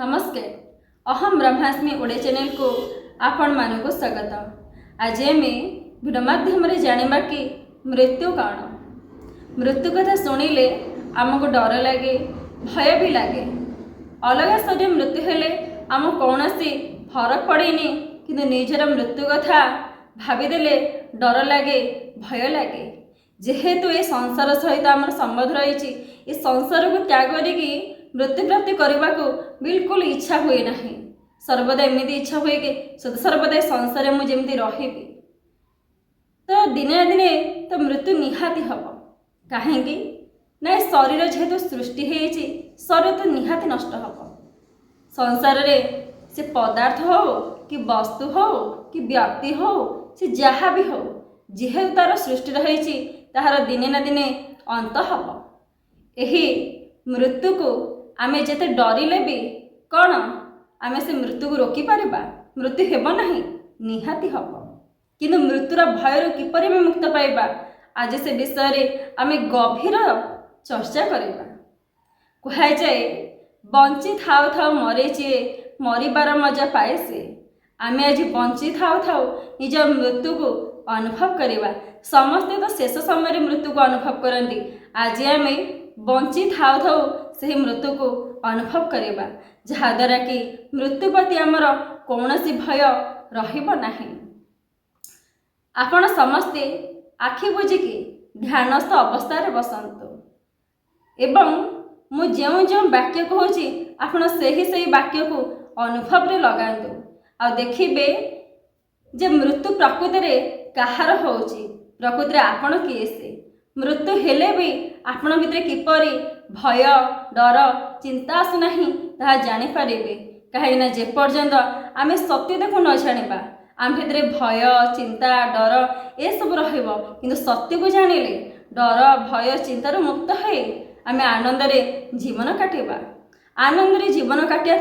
नमस्कार। अहम ब्रह्मास्मि ओडे चैनल को आपण मानक स्वागत। आज आम भिडियो माध्यम जाना कि मृत्यु कौन। मृत्यु कथा शुणिले आमको डर लगे, भय भी लगे। अलग शरीर मृत्यु हेले आम कौन फरक पड़ेनि, किंतु निजर मृत्यु कथा भाविदेले डर लगे, भय लगे। जेहेतु ये संसार सहित आम संबंध रही, संसार को त्याग करी मृत्यु प्राप्ति करने को बिल्कुल इच्छा हुए ना। सर्वदा एमती इच्छा हुए कि सर्वदा संसार मुझे रही, तो दिने ना दिने तो मृत्यु निहाती हम। कहीं ना शरीर जेहेतु सृष्टि होती, शरीर तो निहाती नष्ट हम। संसार रे से पदार्थ हो कि वस्तु हो कि व्यक्ति हो, से जहाँ भी हो, जेहेतु तार सृष्टि रही तार दिने ना दिने अंत हम। यही मृत्यु को आमे जेते डरिले भी कौन आमे से मृत्यु को रोकी पारिबा? मृत्यु हेबो नहीं, निहाती हम। किंतु मृत्युर भयर किपरि में मुक्त पाइबा, आज से विषय रे आमे गभीर चर्चा करिबा। कहा जाए बंची थाउ थाउ मरे जे मरिबार मजा पाए से। आमे आज बंची थाउ थाउ निज मृत्यु को अनुभव करिबा। समस्ते तो शेष समय मृत्यु को अनुभव करती, आज आमे बंची थाउ थाउ से मृत्यु को अनुभव करिबा, जहाद्वारा कि मृत्यु प्रति आमर कौन भय रहिबो नाही। आपण समस्ते आखि बुझिकी ध्यानस्थ अवस्था बसंतु एवं मु जो जो वाक्य कहूँ आपण से वाक्य को अनुभव रे लगांतु आ देखिबे जे मृत्यु प्रकृति रे कहार होउची। प्रकृति रे आपण किए से मृत्यु हेले भी आपण भितर किपरि भय डर चिंता आसुना ताहा जानीपारे। कहीं जे पर्यंत आम सत्य देखो न जानिबा, आम भितर भय चिंता डर ये सब रहिबो। किंतु सत्य को जानिले डर भय चिंतार मुक्त है आम आनंद रे जीवन काटिबा। आनंद रे जीवन काटिया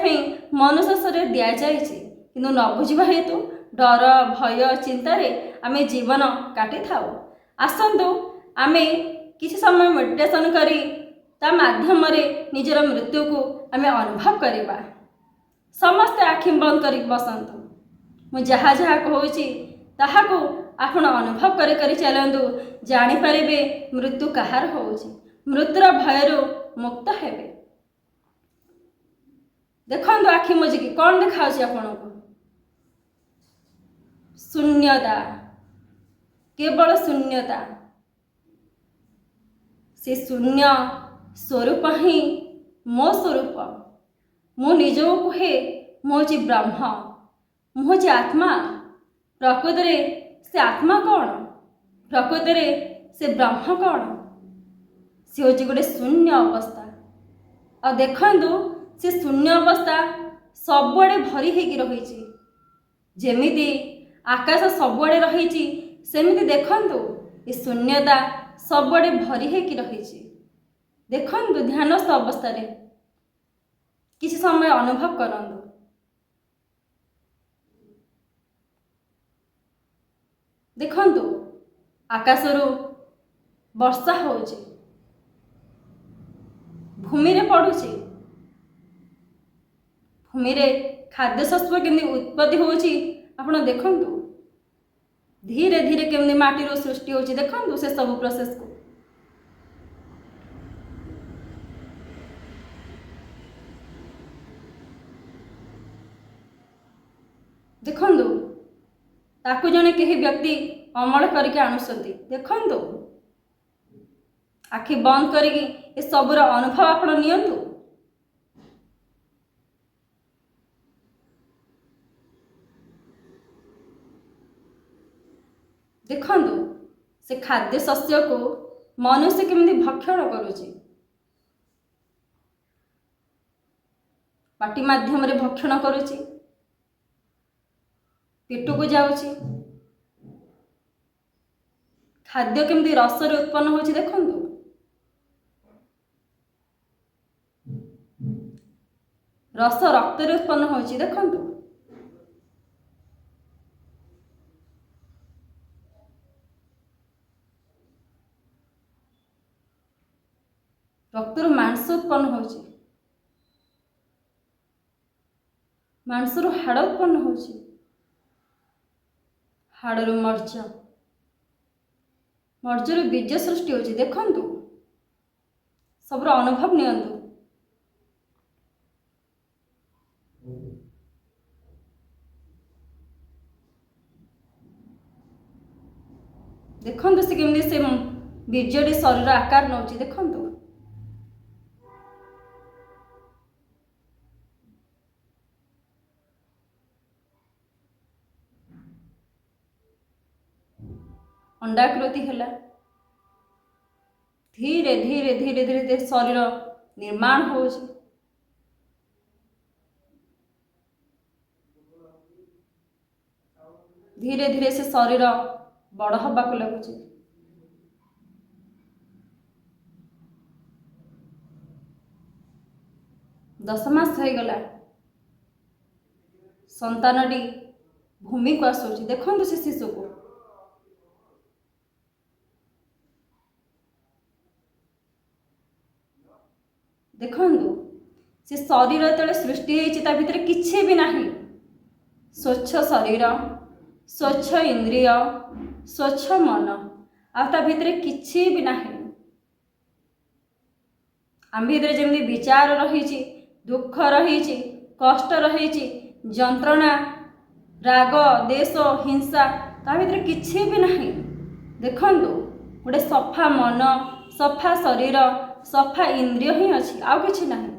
मनुष्य शरीर दिया जाइछि, किंतु न बुझिबा हेतु डर भय चिंतार आम जीवन काटि थाउ। आसंतु आमे किसी समय मेडिटेशन करी ता माध्यम रे निजर मृत्यु को आम अनुभव करिबा। समस्ते आखि बंद कर बसंतु। मु जहाँ जहाँ कहूँ ताहाको आपण अनुभव करी करी चलंतु, जानी पारिबे मृत्यु कहार होउची। मृत्युर भयरु मुक्त हेबे। देखंतु आखि मुझिकी कौन देखाउची आपनको? शून्यता, केवल शून्यता। से शून्य स्वरूप ही मो स्वरूप। मो निजो कहे मोची ब्रह्म, मोची आत्मा। प्रकृति रे से आत्मा कौन? प्रकृति रे से ब्रह्म कौन? से होची गोटे शून्य अवस्था। और देखंतु से शून्य अवस्था सबुआड़े भरी होगी रही। जेमिति आकाश सबुआड़े रही, सेमिति देखंतु ये शून्यता सबुआड़े भरी होगी रही। देखंतु ध्यानस्थ अवस्था रे किसी समय अनुभव करंतु। देखंतु आकाशरू वर्षा होउची, भूमि रे पड़ुची। भूमि रे खाद्य शस्य केमि उत्पत्ति होउची आपण देखंतु। धीरे धीरे केमि माटी रो सृष्टि होउची, देखंतु से सब प्रोसेस को। देखंतु ताकू जने केही व्यक्ति अमल करके आणुसंती। देखंतु आखि बंद करिकी ए सबुर अनुभव आपण नियंतु। देखंतु से खाद्य शस्य को मनुष्य केमि भक्षण करुची। पाटी माध्यम रे भक्षण करुची, पेट को जाउची। खाद्य केमती रस रे उत्पन्न होची, देखंतु। रस रक्त रे उत्पन्न होची, देखंतु। रक्त रो मांस उत्पन्न होची। ମାଂସରୁ ହାଡ଼ ଉତ୍ପନ୍ନ ହେଉଛି, ହାଡ଼ରୁ ମର୍ଜ, ମର୍ଜରୁ ବୀଜ ସୃଷ୍ଟି ହେଉଛି। ଦେଖନ୍ତୁ, ସବୁର ଅନୁଭବ ନିଅନ୍ତୁ। ଦେଖନ୍ତୁ ସେ କେମିତି ସେ ବୀଜଟି ଶରୀର ଆକାର ନେଉଛି। ଦେଖନ୍ତୁ, ଅଣ୍ଡାକୃତି ହେଲା। ଧୀରେ ଧୀରେ ଧୀରେ ଧୀରେ ଧୀରେ ଶରୀର ନିର୍ମାଣ ହେଉଛି। ଧୀରେ ଧୀରେ ସେ ଶରୀର ବଡ଼ ହେବାକୁ ଲାଗୁଛି। ଦଶ ମାସ ହୋଇଗଲା, ସନ୍ତାନଟି ଭୂମିକୁ ଆସୁଛି। ଦେଖନ୍ତୁ ସେ ଶିଶୁକୁ, ଦେଖନ୍ତୁ ସେ ଶରୀର ଯେତେବେଳେ ସୃଷ୍ଟି ହେଇଛି ତା ଭିତରେ କିଛି ବି ନାହିଁ। ସ୍ୱଚ୍ଛ ଶରୀର, ସ୍ୱଚ୍ଛ ଇନ୍ଦ୍ରିୟ, ସ୍ୱଚ୍ଛ ମନ, ଆଉ ତା ଭିତରେ କିଛି ବି ନାହିଁ। ଆମ ଭିତରେ ଯେମିତି ବିଚାର ରହିଛି, ଦୁଃଖ ରହିଛି, କଷ୍ଟ ରହିଛି, ଯନ୍ତ୍ରଣା, ରାଗ, ଦେଶ, ହିଂସା, ତା ଭିତରେ କିଛି ବି ନାହିଁ। ଦେଖନ୍ତୁ, ଗୋଟେ ସଫା ମନ, ସଫା ଶରୀର, ସଫା ଇନ୍ଦ୍ରିୟ ହିଁ ଅଛି, ଆଉ କିଛି ନାହିଁ।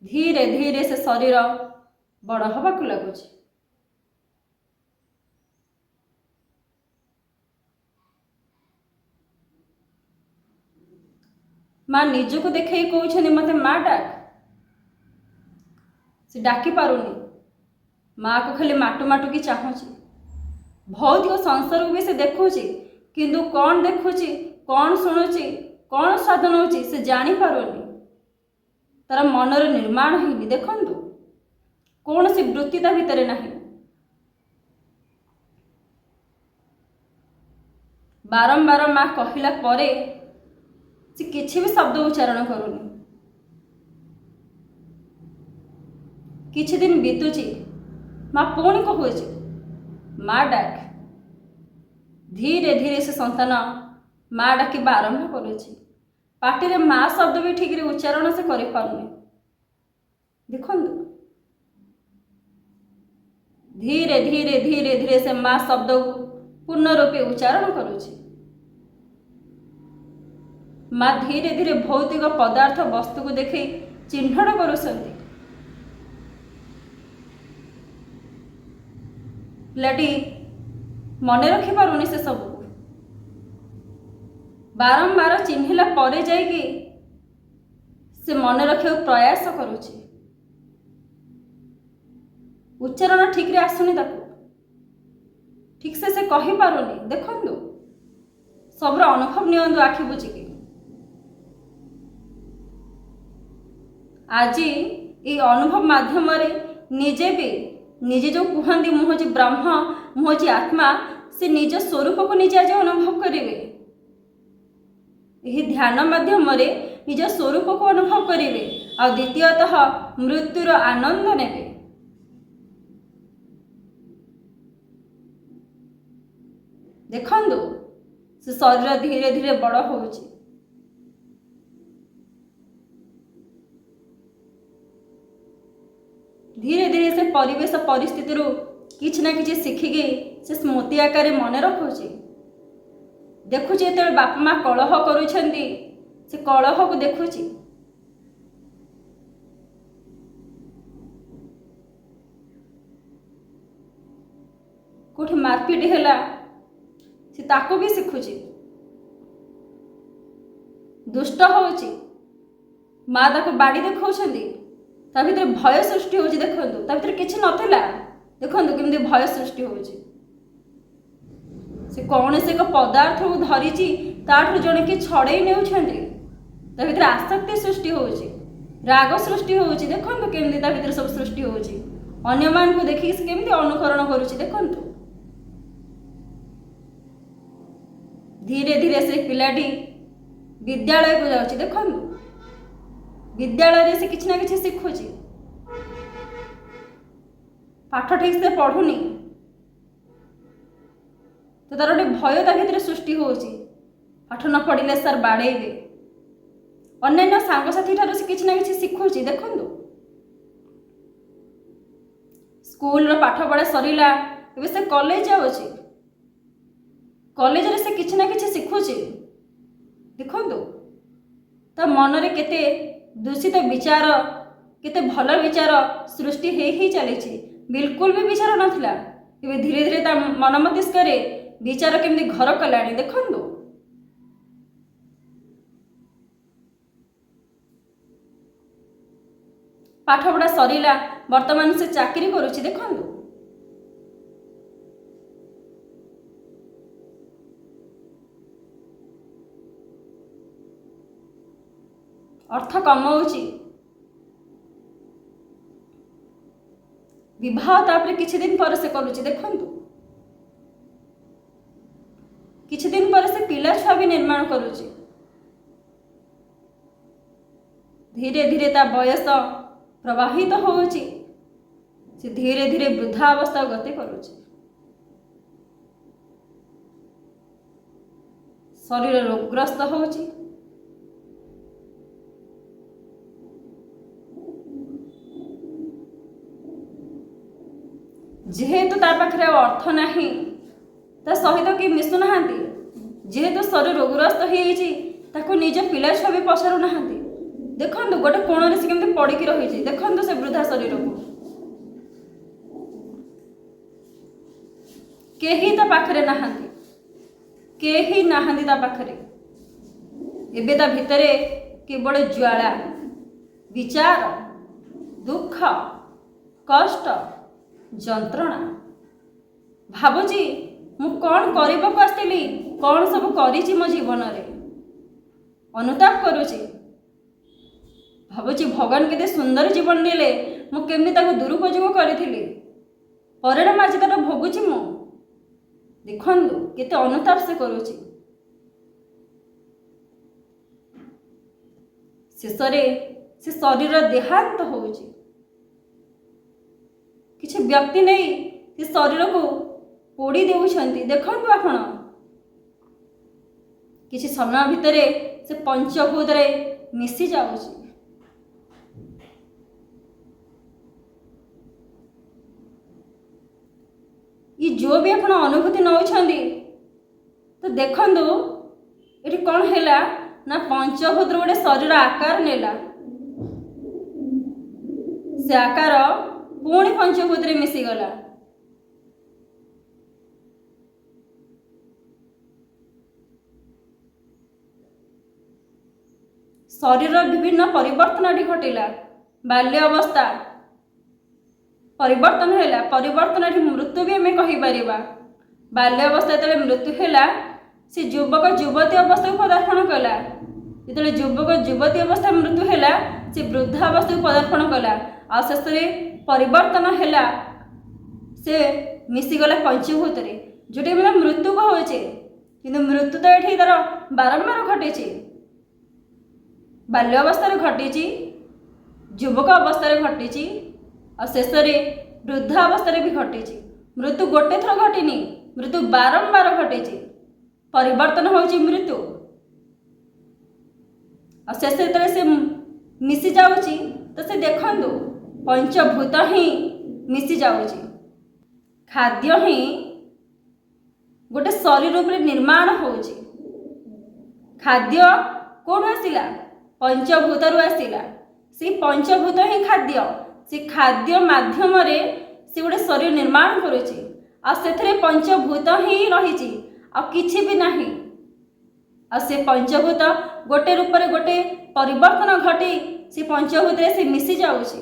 ଧୀରେ ଧୀରେ ସେ ଶରୀର ବଡ଼ ହେବାକୁ ଲାଗୁଛି। ମା ନିଜକୁ ଦେଖେଇ କହୁଛନ୍ତି ମତେ ମା ଡାକ। ସେ ଡାକି ପାରୁନି, ମାକୁ ଖାଲି ମାଟୁ ମାଟୁକି ଚାହୁଁଛି। ଭୌତିକ ସଂସାରକୁ ବି ସେ ଦେଖୁଛି, କିନ୍ତୁ କ'ଣ ଦେଖୁଛି, କ'ଣ ଶୁଣୁଛି, କ'ଣ ସ୍ୱାଦ ନେଉଛି ସେ ଜାଣିପାରୁନି। ତାର ମନର ନିର୍ମାଣ ହେଇନି। ଦେଖନ୍ତୁ, କୌଣସି ବୃତ୍ତି ତା ଭିତରେ ନାହିଁ। ବାରମ୍ବାର ମା କହିଲା ପରେ ସେ କିଛି ବି ଶବ୍ଦ ଉଚ୍ଚାରଣ କରୁନି। କିଛି ଦିନ ବିତୁଛି, ମା ପୁଣି କହୁଛି ମା ଡାକ। ଧୀରେ ଧୀରେ ସେ ସନ୍ତାନ ମା ଡାକିବା ଆରମ୍ଭ କରୁଛି। ପାଟିରେ ମା ଶବ୍ଦ ବି ଠିକରେ ଉଚ୍ଚାରଣ ସେ କରିପାରୁନି। ଦେଖନ୍ତୁ, ଧୀରେ ଧୀରେ ଧୀରେ ଧୀରେ ସେ ମା ଶବ୍ଦକୁ ପୂର୍ଣ୍ଣ ରୂପେ ଉଚ୍ଚାରଣ କରୁଛି। ମା ଧୀରେ ଧୀରେ ଭୌତିକ ପଦାର୍ଥ ବସ୍ତୁକୁ ଦେଖି ଚିହ୍ନଟ କରୁଛନ୍ତି। ପିଲାଟି ମନେ ରଖିପାରୁନି ସେ ସବୁକୁ। ବାରମ୍ବାର ଚିହ୍ନିଲା ପରେ ଯାଇକି ସେ ମନେ ରଖିବାକୁ ପ୍ରୟାସ କରୁଛି। ଉଚ୍ଚାରଣ ଠିକରେ ଆସୁନି ତାକୁ, ଠିକସେ ସେ କହିପାରୁନି। ଦେଖନ୍ତୁ, ସବୁର ଅନୁଭବ ନିଅନ୍ତୁ ଆଖି ବୁଜିକି। ଆଜି এই ଅନୁଭବ ମାଧ୍ୟମରେ ନିଜେ ଯେଉଁ କୁହନ୍ତି ମୁଁ ହେଉଛି ବ୍ରହ୍ମ, ମୁଁ ହେଉଛି ଆତ୍ମା, ସେ ନିଜ ସ୍ୱରୂପକୁ ନିଜେ ଆଜି ଅନୁଭବ କରିବେ। ଏହି ଧ୍ୟାନ ମାଧ୍ୟମରେ ନିଜ ସ୍ୱରୂପକୁ ଅନୁଭବ କରିବେ, ଆଉ ଦ୍ୱିତୀୟତଃ ମୃତ୍ୟୁର ଆନନ୍ଦ ନେବେ। ଦେଖନ୍ତୁ, ସେ ଶରୀର ଧୀରେ ଧୀରେ ବଡ଼ ହେଉଛି। ଧୀରେ ଧୀରେ ସେ ପରିବେଶ ପରିସ୍ଥିତିରୁ କିଛି ନା କିଛି ଶିଖିକି ସେ ସ୍ମୃତି ଆକାରରେ ମନେ ରଖୁଛି। ଦେଖୁଛି ଯେତେବେଳେ ବାପା ମା କଳହ କରୁଛନ୍ତି, ସେ କଳହକୁ ଦେଖୁଛି। କୋଉଠି ମାରପିଟ ହେଲା, ସେ ତାକୁ ବି ଶିଖୁଛି। ଦୁଷ୍ଟ ହେଉଛି, ମା ତାକୁ ବାଡ଼ି ଦେଖାଉଛନ୍ତି, ତା ଭିତରେ ଭୟ ସୃଷ୍ଟି ହେଉଛି। ଦେଖନ୍ତୁ, ତା ଭିତରେ କିଛି ନଥିଲା, ଦେଖନ୍ତୁ କେମିତି ଭୟ ସୃଷ୍ଟି ହେଉଛି। ସେ କୌଣସି ଏକ ପଦାର୍ଥକୁ ଧରିଛି, ତାଠୁ ଜଣେ କିଏ ଛଡ଼େଇ ନେଉଛନ୍ତି, ତା ଭିତରେ ଆସକ୍ତି ସୃଷ୍ଟି ହେଉଛି, ରାଗ ସୃଷ୍ଟି ହେଉଛି। ଦେଖନ୍ତୁ କେମିତି ତା ଭିତରେ ସବୁ ସୃଷ୍ଟି ହେଉଛି। ଅନ୍ୟମାନଙ୍କୁ ଦେଖିକି ସେ କେମିତି ଅନୁକରଣ କରୁଛି। ଦେଖନ୍ତୁ, ଧୀରେ ଧୀରେ ସେ ପିଲାଟି ବିଦ୍ୟାଳୟକୁ ଯାଉଛି। ଦେଖନ୍ତୁ, विद्यालय से किसी ना किसी शिखुची, पाठ ठीक से पढ़ुनी तो तार गोटे भय ता भीतर सृष्टि होची, पाठ न पढ़िले सर बाड़ेबे। अन्य सांगसाथी ठार से किसी ना किसी शिखुची। देखु स्कूल पाठ पढ़ा सरला, से कॉलेज जाऊँगी, कॉलेज रे से किसी ना किसी शिखुची। देखु ता मन रे केते दूषित विचार, केते भल विचार सृष्टि ही चली। बिल्कुल भी विचार नाथिला, धीरे धीरे ता मन मस्तिष्क विचार केमती घर कलानी। देखु पाठ पढ़ा सरला, वर्तमान से चाकरी करुच्ची। देखु अर्थ कमाऊँची, विवाह तापर किछि दिन पर से करुच्ची। देखु किछि दिन पर से पिला छुआ भी निर्माण करुच्ची। धीरे धीरे ता बयस प्रवाहित होउची, से धीरे धीरे वृद्धावस्था गति करुच्ची। शरीर रोगग्रस्त होउची, जेहेतु तार पाखरे अर्थ नाही, ता सहित कि मिशु नाहांती, जेहेतु शरीर रोगग्रस्त होइची, ताको निज पिला छुआ भी पचारू नाहांती। देखु गोटे कोण से केमती पड़िकी रही। देखु से वृद्धा शरीर को केही ता पाखरे नाहांती, केही नाहांती ता पाखरे। एबे ता भितरे केवल ज्वाला, विचार, दुख, कष्ट, जंत्रणा। भावुची मु कौन करबाक आसली, कौन सब करिछि मो जीवन रे, अनुताप करुछि। भावुची भगवान केते सुंदर जीवन नेले, मु केमनी ताको दुरुपयोग करिथिली, परिणाम आज तार भोगुछि मु। देखंदु केते अनुताप से करुछि। शेषरे से शरीर देहांत होउछि। किछि व्यक्ति नहीं से शरीर को पोड़ी देउछंती। देखंतु आपण किछि समय भितरे से पंचभूत रे मिसी जाउछि। ये जो भी आपण अनुभूति नउछंती तो देखंतु एठी कोन हैला ना पंचभूत रे गोटे शरीर आकार नेला, से आकार पुणी पंचभूत रे मिसी गला। शरीर विभिन्न परिवर्तन घटिला। बाल्य अवस्था परिवर्तन हैला, परिवर्तन मृत्यु भी हमें कहि परिबा। बाल्य अवस्था तले मृत्यु हैला, से युवक युवती अवस्था को पदार्पण कला। जिते युवक युवती अवस्था मृत्यु हैला, से वृद्धावस्था को पदार्पण कला। आ शेष परिवर्तन हैला, से मिसीगला पंचभूत रे, जोटे मतलब मृत्यु कहे। किंतु मृत्यु तो ये तार बारंबार घटी। बाल्य अवस्था घटी, युवक अवस्था घटी, और शेष वृद्धावस्था भी घटी। मृत्यु गोटे थर घटीनी, मृत्यु बारंबार घटी। परिवर्तन होची मृत्यु, और शेष से मिसी जाउची तो से देखंतु पंचभूत ही मिसी जाउची। खाद्य ही गोटे शरीर रूप निर्माण होची। खाद्य कोड आसिला, पंचभूत रु आसिला। से पंचभूत ही खाद्य, से खाद्य माध्यम रे से गोटे शरीर निर्माण करुची। आ सेथरे पंचभूत ही रही, आ किछि भी नाही। आ से पंचभूत गोटे रूप रे गोटे परिवर्तन घटी, से पंचभूत रे से मिसी जाउची।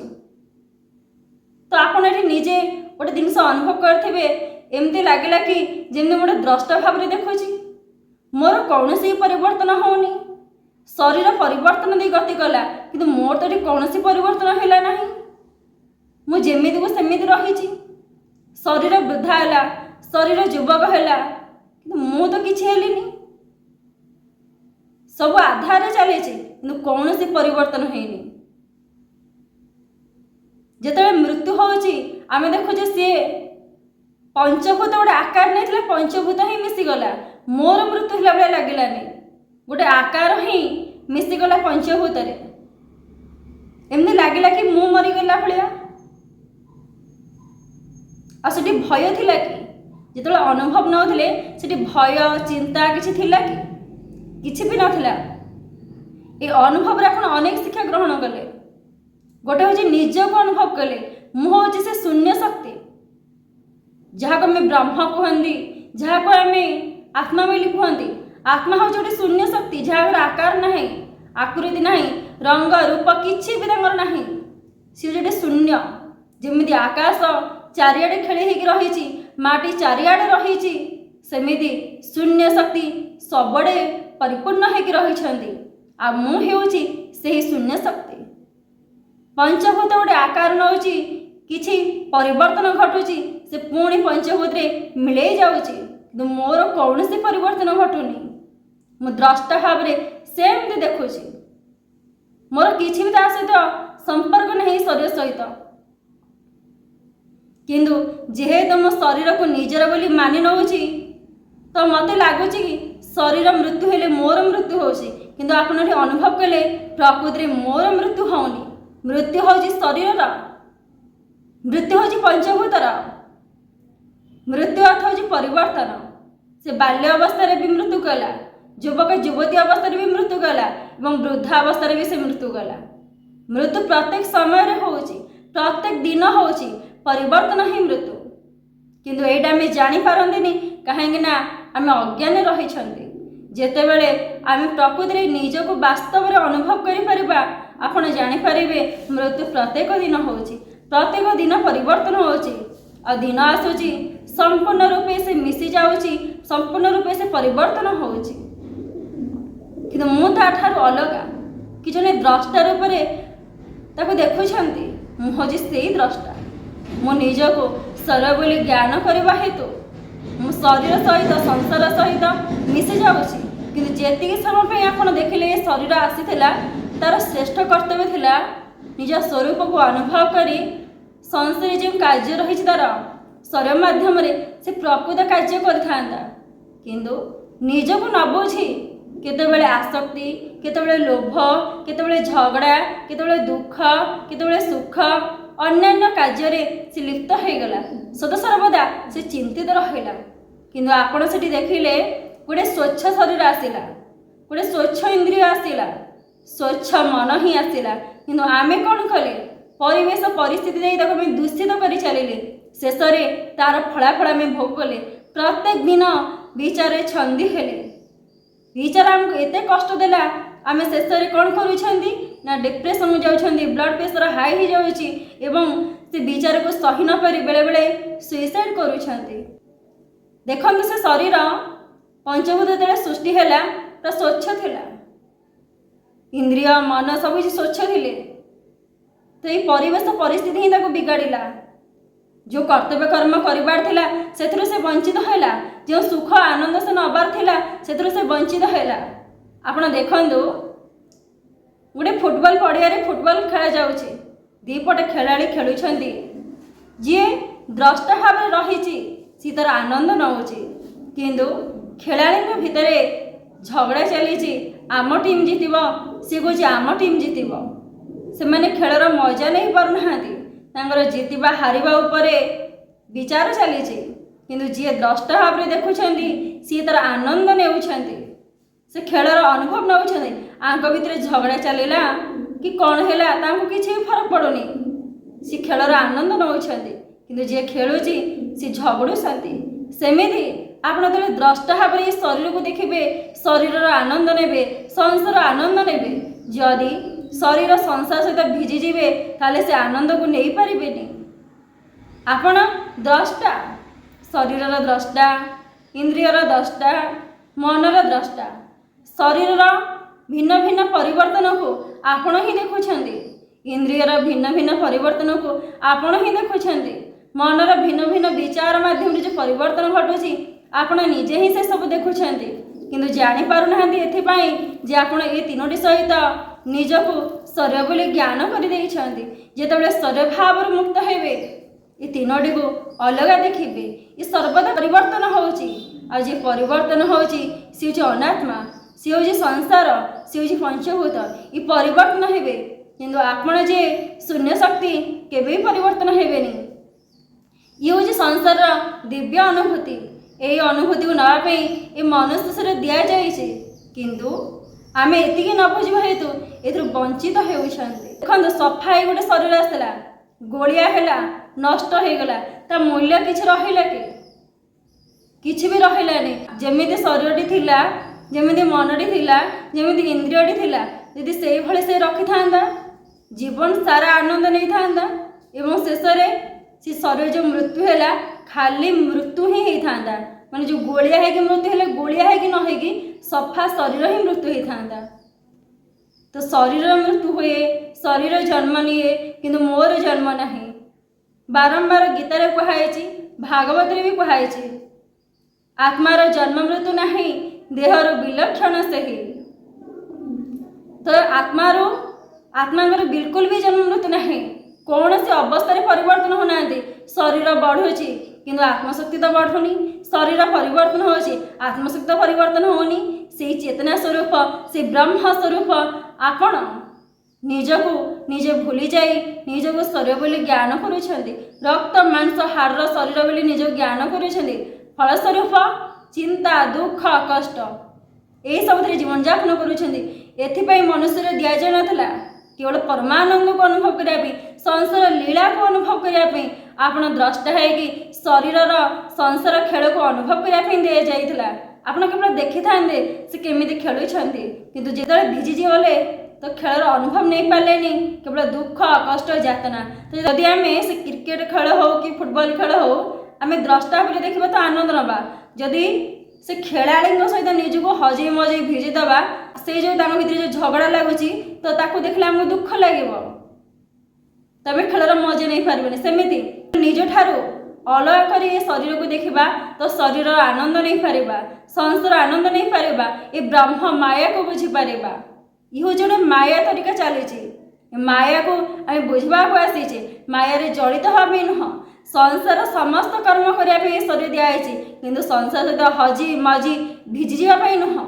तो आपण एठी निजे गोटे जिनस अनुभव करथिबे, एमती लागिला कि जेमती गोटे द्रष्टा भाव रे देखुची, मोर कौनसी परिवर्तन होनी। शरीर परिवर्तन दे गति कला, किंतु मोर तो कौनसी परिवर्तन हैला नाही। मु जेमिति को सेमिति रही। शरीर वृद्धा हैला, शरीर युवक हैला, किंतु मु तो किछि हेलिनी। सब आधार चले, किंतु कौनसी परिवर्तन हैनी। ଯେତେବେଳେ ମୃତ୍ୟୁ ହେଉଛି ଆମେ ଦେଖୁଛେ ସିଏ ପଞ୍ଚଭୂତ ଗୋଟେ ଆକାର ନେଇଥିଲା, ପଞ୍ଚଭୂତ ହିଁ ମିଶିଗଲା। ମୋର ମୃତ୍ୟୁ ହେଲା ଭଳିଆ ଲାଗିଲାନି, ଗୋଟେ ଆକାର ହିଁ ମିଶିଗଲା ପଞ୍ଚଭୂତରେ। ଏମିତି ଲାଗିଲା କି ମୁଁ ମରିଗଲା ଭଳିଆ। ଆଉ ସେଠି ଭୟ ଥିଲା କି? ଯେତେବେଳେ ଅନୁଭବ ନଥିଲେ ସେଠି ଭୟ ଚିନ୍ତା କିଛି ଥିଲା କି? କିଛି ବି ନଥିଲା। ଏ ଅନୁଭବରେ ଆପଣ ଅନେକ ଶିକ୍ଷା ଗ୍ରହଣ କଲେ। ଗୋଟେ ହେଉଛି ନିଜକୁ ଅନୁଭବ କଲେ, ମୁଁ ହେଉଛି ସେ ଶୂନ୍ୟ ଶକ୍ତି, ଯାହାକୁ ଆମେ ବ୍ରହ୍ମ କୁହନ୍ତି, ଯାହାକୁ ଆମେ ଆତ୍ମା ବୋଲି କୁହନ୍ତି। ଆତ୍ମା ହେଉଛି ଗୋଟେ ଶୂନ୍ୟ ଶକ୍ତି, ଯାହାର ଆକାର ନାହିଁ, ଆକୃତି ନାହିଁ, ରଙ୍ଗ ରୂପ କିଛି ବି ତାଙ୍କର ନାହିଁ। ସିଏ ଗୋଟେ ଶୂନ୍ୟ। ଯେମିତି ଆକାଶ ଚାରିଆଡ଼େ ଖେଳି ହେଇକି ରହିଛି, ମାଟି ଚାରିଆଡ଼େ ରହିଛି, ସେମିତି ଶୂନ୍ୟ ଶକ୍ତି ସବୁଆଡ଼େ ପରିପୂର୍ଣ୍ଣ ହେଇକି ରହିଛନ୍ତି। ଆଉ ମୁଁ ହେଉଛି ସେହି ଶୂନ୍ୟ ଶକ୍ତି। ପଞ୍ଚଭୂତ ଗୋଟେ ଆକାର ନେଉଛି, କିଛି ପରିବର୍ତ୍ତନ ଘଟୁଛି, ସେ ପୁଣି ପଞ୍ଚଭୂତରେ ମିଳେଇ ଯାଉଛି, କିନ୍ତୁ ମୋର କୌଣସି ପରିବର୍ତ୍ତନ ଘଟୁନି। ମୁଁ ଦ୍ରଷ୍ଟା ଭାବରେ ସେମିତି ଦେଖୁଛି, ମୋର କିଛି ବି ତା ସହିତ ସମ୍ପର୍କ ନାହିଁ ଶରୀର ସହିତ। କିନ୍ତୁ ଯେହେତୁ ମୋ ଶରୀରକୁ ନିଜର ବୋଲି ମାନି ନେଉଛି, ତ ମୋତେ ଲାଗୁଛି କି ଶରୀର ମୃତ୍ୟୁ ହେଲେ ମୋର ମୃତ୍ୟୁ ହେଉଛି। କିନ୍ତୁ ଆପଣ ଏଠି ଅନୁଭବ କଲେ ପ୍ରକୃତିରେ ମୋର ମୃତ୍ୟୁ ହେଉନି। ମୃତ୍ୟୁ ହେଉଛି ଶରୀରର, ମୃତ୍ୟୁ ହେଉଛି ପଞ୍ଚଭୂତର। ମୃତ୍ୟୁ ଅର୍ଥ ହେଉଛି ପରିବର୍ତ୍ତନ। ସେ ବାଲ୍ୟ ଅବସ୍ଥାରେ ବି ମୃତ୍ୟୁ କଲା, ଯୁବକ ଯୁବତୀ ଅବସ୍ଥାରେ ବି ମୃତ୍ୟୁ କଲା, ଏବଂ ବୃଦ୍ଧ ଅବସ୍ଥାରେ ବି ସେ ମୃତ୍ୟୁ କଲା। ମୃତ୍ୟୁ ପ୍ରତ୍ୟେକ ସମୟରେ ହେଉଛି, ପ୍ରତ୍ୟେକ ଦିନ ହେଉଛି, ପରିବର୍ତ୍ତନ ହିଁ ମୃତ୍ୟୁ। କିନ୍ତୁ ଏଇଟା ଆମେ ଜାଣିପାରନ୍ତିନି, କାହିଁକି ନା ଆମେ ଅଜ୍ଞାନରେ ରହିଛନ୍ତି। ଯେତେବେଳେ ଆମେ ପ୍ରକୃତିରେ ନିଜକୁ ବାସ୍ତବରେ ଅନୁଭବ କରିପାରିବା, ଆପଣ ଜାଣିପାରିବେ ମୃତ୍ୟୁ ପ୍ରତ୍ୟେକ ଦିନ ହେଉଛି, ପ୍ରତ୍ୟେକ ଦିନ ପରିବର୍ତ୍ତନ ହେଉଛି। ଆଉ ଦିନ ଆସୁଛି ସମ୍ପୂର୍ଣ୍ଣ ରୂପେ ସେ ମିଶି ଯାଉଛି, ସମ୍ପୂର୍ଣ୍ଣ ରୂପେ ସେ ପରିବର୍ତ୍ତନ ହେଉଛି। କିନ୍ତୁ ମୁଁ ତାଠାରୁ ଅଲଗା। କି ଜଣେ ଦ୍ରଷ୍ଟା ରୂପରେ ତାକୁ ଦେଖୁଛନ୍ତି, ମୁଁ ହେଉଛି ସେଇ ଦ୍ରଷ୍ଟା। ମୁଁ ନିଜକୁ ଶରୀର ବୋଲି ଜ୍ଞାନ କରିବା ହେତୁ ମୁଁ ଶରୀର ସହିତ ସଂସାର ସହିତ ମିଶି ଯାଉଛି। କିନ୍ତୁ ଯେତିକି ସମୟ ପାଇଁ ଆପଣ ଦେଖିଲେ ଏ ଶରୀର ଆସିଥିଲା, ତାର ଶ୍ରେଷ୍ଠ କର୍ତ୍ତବ୍ୟ ଥିଲା ନିଜ ସ୍ୱରୂପକୁ ଅନୁଭବ କରି ସଂସାରରେ ଯେଉଁ କାର୍ଯ୍ୟ ରହିଛି ତାର ଶରୀର ମାଧ୍ୟମରେ ସେ ପ୍ରକୃତ କାର୍ଯ୍ୟ କରିଥାନ୍ତା। କିନ୍ତୁ ନିଜକୁ ନ ବୁଝି କେତେବେଳେ ଆସକ୍ତି, କେତେବେଳେ ଲୋଭ, କେତେବେଳେ ଝଗଡ଼ା, କେତେବେଳେ ଦୁଃଖ, କେତେବେଳେ ସୁଖ, ଅନ୍ୟାନ୍ୟ କାର୍ଯ୍ୟରେ ସେ ଲିପ୍ତ ହୋଇଗଲା। ସଦାସର୍ବଦା ସେ ଚିନ୍ତିତ ରହିଲା। କିନ୍ତୁ ଆପଣ ସେଠି ଦେଖିଲେ ଗୋଟେ ସ୍ୱଚ୍ଛ ଶରୀର ଆସିଲା, ଗୋଟେ ସ୍ୱଚ୍ଛ ଇନ୍ଦ୍ରିୟ ଆସିଲା, ସ୍ୱଚ୍ଛ ମନ ହିଁ ଆସିଲା। କିନ୍ତୁ ଆମେ କ'ଣ କଲେ? ପରିବେଶ ପରିସ୍ଥିତି ଦେଇ ତାକୁ ଆମେ ଦୂଷିତ କରି ଚାଲିଲେ। ଶେଷରେ ତାର ଫଳାଫଳ ଆମେ ଭୋଗ କଲେ। ପ୍ରତ୍ୟେକ ଦିନ ବିଚାରରେ ଛନ୍ଦି ହେଲେ। ବିଚାର ଆମକୁ ଏତେ କଷ୍ଟ ଦେଲା, ଆମେ ଶେଷରେ କ'ଣ କରୁଛନ୍ତି ନା ଡିପ୍ରେସନକୁ ଯାଉଛନ୍ତି, ବ୍ଲଡ଼ ପ୍ରେସର ହାଇ ହେଇଯାଉଛି ଏବଂ ସେ ବିଚାରକୁ ସହି ନ ପାରି ବେଳେବେଳେ ସୁଇସାଇଡ୍ କରୁଛନ୍ତି। ଦେଖନ୍ତୁ ସେ ଶରୀର ପଞ୍ଚଭୂତ ଯେତେବେଳେ ସୃଷ୍ଟି ହେଲା ପୁରା ସ୍ୱଚ୍ଛ ଥିଲା, ଇନ୍ଦ୍ରିୟ ମନ ସବୁ କିଛି ସ୍ୱଚ୍ଛ ଥିଲେ। ତ ଏଇ ପରିବେଶ ପରିସ୍ଥିତି ହିଁ ତାକୁ ବିଗାଡ଼ିଲା। ଯେଉଁ କର୍ତ୍ତବ୍ୟ କର୍ମ କରିବାର ଥିଲା ସେଥିରୁ ସେ ବଞ୍ଚିତ ହେଲା, ଯେଉଁ ସୁଖ ଆନନ୍ଦ ସେ ନେବାର ଥିଲା ସେଥିରୁ ସେ ବଞ୍ଚିତ ହେଲା। ଆପଣ ଦେଖନ୍ତୁ ଗୋଟେ ଫୁଟବଲ ପଡ଼ିଆରେ ଫୁଟବଲ ଖେଳାଯାଉଛି, ଦୁଇପଟେ ଖେଳାଳି ଖେଳୁଛନ୍ତି। ଯିଏ ଦ୍ରଷ୍ଟା ଭାବରେ ରହିଛି ସିଏ ତାର ଆନନ୍ଦ ନେଉଛି, କିନ୍ତୁ ଖେଳାଳିଙ୍କ ଭିତରେ ଝଗଡ଼ା ଚାଲିଛି। ଆମ ଟିମ୍ ଜିତିବ, ସିଏ କହୁଛି ଆମ ଟିମ୍ ଜିତିବ। ସେମାନେ ଖେଳର ମଜା ନେଇ ପାରୁନାହାନ୍ତି, ତାଙ୍କର ଜିତିବା ହାରିବା ଉପରେ ବିଚାର ଚାଲିଛି। କିନ୍ତୁ ଯିଏ ଦ୍ରଷ୍ଟା ଭାବରେ ଦେଖୁଛନ୍ତି ସିଏ ତାର ଆନନ୍ଦ ନେଉଛନ୍ତି, ସେ ଖେଳର ଅନୁଭବ ନେଉଛନ୍ତି। ଆଙ୍କ ଭିତରେ ଝଗଡ଼ା ଚାଲିଲା କି କ'ଣ ହେଲା ତାଙ୍କୁ କିଛି ବି ଫରକ ପଡ଼ୁନି, ସେ ଖେଳର ଆନନ୍ଦ ନେଉଛନ୍ତି। କିନ୍ତୁ ଯିଏ ଖେଳୁଛି ସେ ଝଗଡ଼ୁଛନ୍ତି। ସେମିତି ଆପଣ ଯେତେବେଳେ ଦ୍ରଷ୍ଟା ଭାବରେ ଏ ଶରୀରକୁ ଦେଖିବେ, ଶରୀରର ଆନନ୍ଦ ନେବେ, ସଂସାର ଆନନ୍ଦ ନେବେ। ଯଦି ଶରୀର ସଂସାର ସହିତ ଭିଜିଯିବେ ତାହେଲେ ସେ ଆନନ୍ଦକୁ ନେଇପାରିବେନି। ଆପଣ ଦ୍ରଷ୍ଟା, ଶରୀରର ଦ୍ରଷ୍ଟା, ଇନ୍ଦ୍ରିୟର ଦ୍ରଷ୍ଟା, ମନର ଦ୍ରଷ୍ଟା। ଶରୀରର ଭିନ୍ନ ଭିନ୍ନ ପରିବର୍ତ୍ତନକୁ ଆପଣ ହିଁ ଦେଖୁଛନ୍ତି, ଇନ୍ଦ୍ରିୟର ଭିନ୍ନ ଭିନ୍ନ ପରିବର୍ତ୍ତନକୁ ଆପଣ ହିଁ ଦେଖୁଛନ୍ତି, ମନର ଭିନ୍ନ ଭିନ୍ନ ବିଚାର ମାଧ୍ୟମରେ ଯେଉଁ ପରିବର୍ତ୍ତନ ଘଟୁଛି ଆପଣ ନିଜେ ହିଁ ସେସବୁ ଦେଖୁଛନ୍ତି। କିନ୍ତୁ ଜାଣିପାରୁନାହାନ୍ତି ଏଥିପାଇଁ ଯେ ଆପଣ ଏ ତିନୋଟି ସହିତ ନିଜକୁ ଶରୀର ବୋଲି ଜ୍ଞାନ କରିଦେଇଛନ୍ତି। ଯେତେବେଳେ ଶରୀର ଭାବରୁ ମୁକ୍ତ ହେବେ ଏ ତିନୋଟିକୁ ଅଲଗା ଦେଖିବେ। ଏ ସର୍ବଦା ପରିବର୍ତ୍ତନ ହେଉଛି। ଆଉ ଯିଏ ପରିବର୍ତ୍ତନ ହେଉଛି ସେ ହେଉଛି ଅନାତ୍ମା, ସେ ହେଉଛି ସଂସାର, ସେ ହେଉଛି ପଞ୍ଚଭୂତ। ଏ ପରିବର୍ତ୍ତନ ହେବେ, କିନ୍ତୁ ଆପଣ ଯେ ଶୂନ୍ୟ ଶକ୍ତି କେବେ ବି ପରିବର୍ତ୍ତନ ହେବେନି। ଇଏ ହେଉଛି ସଂସାରର ଦିବ୍ୟ ଅନୁଭୂତି। ଏହି ଅନୁଭୂତିକୁ ନେବା ପାଇଁ ଏ ମନୁଷ୍ୟ ଶରୀର ଦିଆଯାଇଛି, କିନ୍ତୁ ଆମେ ଏତିକି ନ ବୁଝିବା ହେତୁ ଏଥିରୁ ବଞ୍ଚିତ ହେଉଛନ୍ତି। ଦେଖନ୍ତୁ, ସଫା ହେଇ ଗୋଟେ ଶରୀର ଆସିଲା, ଗୋଳିଆ ହେଲା, ନଷ୍ଟ ହେଇଗଲା, ତା ମୂଲ୍ୟ କିଛି ରହିଲା କି? କିଛି ବି ରହିଲାନି। ଯେମିତି ଶରୀରଟି ଥିଲା, ଯେମିତି ମନଟି ଥିଲା, ଯେମିତି ଇନ୍ଦ୍ରିୟଟି ଥିଲା, ଯଦି ସେଇଭଳି ସେ ରଖିଥାନ୍ତା, ଜୀବନ ସାରା ଆନନ୍ଦ ନେଇଥାନ୍ତା ଏବଂ ଶେଷରେ ସେ ଶରୀର ଯେଉଁ ମୃତ୍ୟୁ ହେଲା ଖାଲି ମୃତ୍ୟୁ ହିଁ ହେଇଥାନ୍ତା। ମାନେ ଯେଉଁ ଗୋଳିଆ ହେଇକି ମୃତ୍ୟୁ ହେଲେ ଗୋଳିଆ ହେଇକି ନ ହେଇକି ସଫା ଶରୀର ହିଁ ମୃତ୍ୟୁ ହେଇଥାନ୍ତା। ତ ଶରୀର ମୃତ୍ୟୁ ହୁଏ, ଶରୀର ଜନ୍ମ ନିଏ, କିନ୍ତୁ ମୋର ଜନ୍ମ ନାହିଁ। ବାରମ୍ବାର ଗୀତାରେ କୁହାଯାଇଛି, ଭାଗବତରେ ବି କୁହାଯାଇଛି, ଆତ୍ମାର ଜନ୍ମ ମୃତ୍ୟୁ ନାହିଁ, ଦେହର ବିଲକ୍ଷଣ ସେହି। ତ ଆତ୍ମାଙ୍କର ବିଲକୁଲ ବି ଜନ୍ମ ମୃତ୍ୟୁ ନାହିଁ। କୌଣସି ଅବସ୍ଥାରେ ପରିବର୍ତ୍ତନ ହେଉନାହାନ୍ତି। ଶରୀର ବଢ଼ୁଛି କିନ୍ତୁ ଆତ୍ମଶକ୍ତି ତ ବଢ଼ୁନି। ଶରୀର ପରିବର୍ତ୍ତନ ହେଉଛି, ଆତ୍ମଶକ୍ତି ତ ପରିବର୍ତ୍ତନ ହେଉନି। ସେଇ ଚେତନା ସ୍ୱରୂପ, ସେଇ ବ୍ରହ୍ମ ସ୍ୱରୂପ ଆପଣ ନିଜକୁ ନିଜେ ଭୁଲି ଯାଇ ନିଜକୁ ଶରୀର ବୋଲି ଜ୍ଞାନ କରୁଛନ୍ତି। ରକ୍ତ ମାଂସ ହାଡ଼ର ଶରୀର ବୋଲି ନିଜକୁ ଜ୍ଞାନ କରୁଛନ୍ତି। ଫଳସ୍ୱରୂପ ଚିନ୍ତା, ଦୁଃଖ, କଷ୍ଟ ଏହିସବୁଥିରେ ଜୀବନଯାପନ କରୁଛନ୍ତି। ଏଥିପାଇଁ ମନୁଷ୍ୟରେ ଦିଆଯାଇନଥିଲା କେବଳ ପରମାନନ୍ଦକୁ ଅନୁଭବ କରିବା ପାଇଁ, ସଂସାର ଲୀଳାକୁ ଅନୁଭବ କରିବା ପାଇଁ। ଆପଣ ଦ୍ରଷ୍ଟା ହେଇକି ଶରୀରର ସଂସାର ଖେଳକୁ ଅନୁଭବ କରିବା ପାଇଁ ଦିଆଯାଇଥିଲା। ଆପଣ କେବଳ ଦେଖିଥାନ୍ତେ ସେ କେମିତି ଖେଳୁଛନ୍ତି, କିନ୍ତୁ ଯେତେବେଳେ ଭିଜିଗଲେ ତ ଖେଳର ଅନୁଭବ ନେଇପାରିଲେନି, କେବଳ ଦୁଃଖ, କଷ୍ଟ, ଯାତନା। ତ ଯଦି ଆମେ ସେ କ୍ରିକେଟ ଖେଳ ହେଉ କି ଫୁଟବଲ ଖେଳ ହେଉ, ଆମେ ଦ୍ରଷ୍ଟା ବୋଲି ଦେଖିବା ତ ଆନନ୍ଦ ନେବା। ଯଦି ସେ ଖେଳାଳିଙ୍କ ସହିତ ନିଜକୁ ହଜେଇ ମଜେଇ ଭିଜି ଦେବା, ସେ ଯେଉଁ ତାଙ୍କ ଭିତରେ ଯେଉଁ ଝଗଡ଼ା ଲାଗୁଛି ତ ତାକୁ ଦେଖିଲେ ଆମକୁ ଦୁଃଖ ଲାଗିବ, ତମେ ଖେଳର ମଜା ନେଇପାରିବନି। ସେମିତି ନିଜଠାରୁ ଅଲଗା କରି ଏ ଶରୀରକୁ ଦେଖିବା ତ ଶରୀରର ଆନନ୍ଦ ନେଇପାରିବା, ସଂସାର ଆନନ୍ଦ ନେଇପାରିବା, ଏ ବ୍ରହ୍ମ ମାୟାକୁ ବୁଝିପାରିବା। ଇଏ ହେଉଛି ଗୋଟେ ମାୟା ତରିକା ଚାଲିଛି। ମାୟାକୁ ଆମେ ବୁଝିବାକୁ ଆସିଛେ, ମାୟାରେ ଜଡ଼ିତ ହେବା ପାଇଁ ନୁହଁ। ସଂସାର ସମସ୍ତ କର୍ମ କରିବା ପାଇଁ ଶରୀର ଦିଆଯାଇଛି, କିନ୍ତୁ ସଂସାର ସହିତ ହଜି ମଜି ଭିଜିଯିବା ପାଇଁ ନୁହଁ।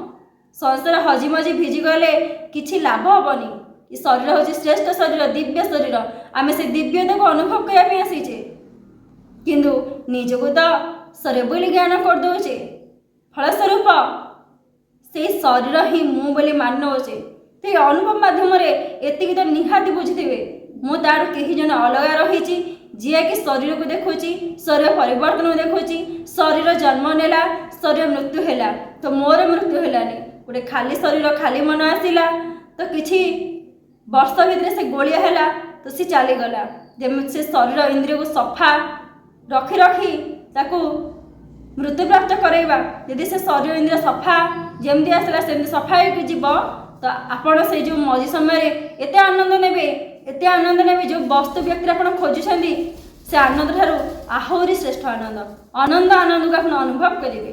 ସଂସାର ହଜି ମଜି ଭିଜିଗଲେ କିଛି ଲାଭ ହେବନି। ଏ ଶରୀର ହେଉଛି ଶ୍ରେଷ୍ଠ ଶରୀର, ଦିବ୍ୟ ଶରୀର। ଆମେ ସେ ଦିବ୍ୟତାକୁ ଅନୁଭବ କରିବା ପାଇଁ ଆସିଛେ, କିନ୍ତୁ ନିଜକୁ ତ ଶରୀର ବୋଲି ଜ୍ଞାନ କରିଦେଉଛେ। ଫଳସ୍ୱରୂପ ସେଇ ଶରୀର ହିଁ ମୁଁ ବୋଲି ମାନି ନେଉଛେ। ସେଇ ଅନୁଭବ ମାଧ୍ୟମରେ ଏତିକି ତ ନିହାତି ବୁଝିଥିବେ, ମୁଁ ତାଠୁ କେହି ଜଣେ ଅଲଗା ରହିଛି, ଯିଏକି ଶରୀରକୁ ଦେଖୁଛି, ଶରୀର ପରିବର୍ତ୍ତନକୁ ଦେଖୁଛି। ଶରୀର ଜନ୍ମ ନେଲା, ଶରୀର ମୃତ୍ୟୁ ହେଲା, ତ ମୋର ମୃତ୍ୟୁ ହେଲାନି। ଗୋଟେ ଖାଲି ଶରୀର, ଖାଲି ମନ ଆସିଲା, ତ କିଛି ବର୍ଷ ଭିତରେ ସେ ଗୋଳିଆ ହେଲା, ତ ସେ ଚାଲିଗଲା। ଯେମିତି ସେ ଶରୀର ଇନ୍ଦ୍ରିୟକୁ ସଫା ରଖି ରଖି ତାକୁ ମୃତ୍ୟୁପ୍ରାପ୍ତ କରାଇବା। ଯଦି ସେ ଶରୀର ଇନ୍ଦ୍ରିୟ ସଫା ଯେମିତି ଆସିଲା ସେମିତି ସଫା ହେଇକି ଯିବ, ତ ଆପଣ ସେଇ ଯେଉଁ ମଝି ସମୟରେ ଏତେ ଆନନ୍ଦ ନେବେ, ଏତେ ଆନନ୍ଦ ନେବେ, ଯେଉଁ ବସ୍ତୁ ବ୍ୟକ୍ତିରେ ଆପଣ ଖୋଜୁଛନ୍ତି ସେ ଆନନ୍ଦ ଠାରୁ ଆହୁରି ଶ୍ରେଷ୍ଠ ଆନନ୍ଦକୁ ଆପଣ ଅନୁଭବ କରିବେ।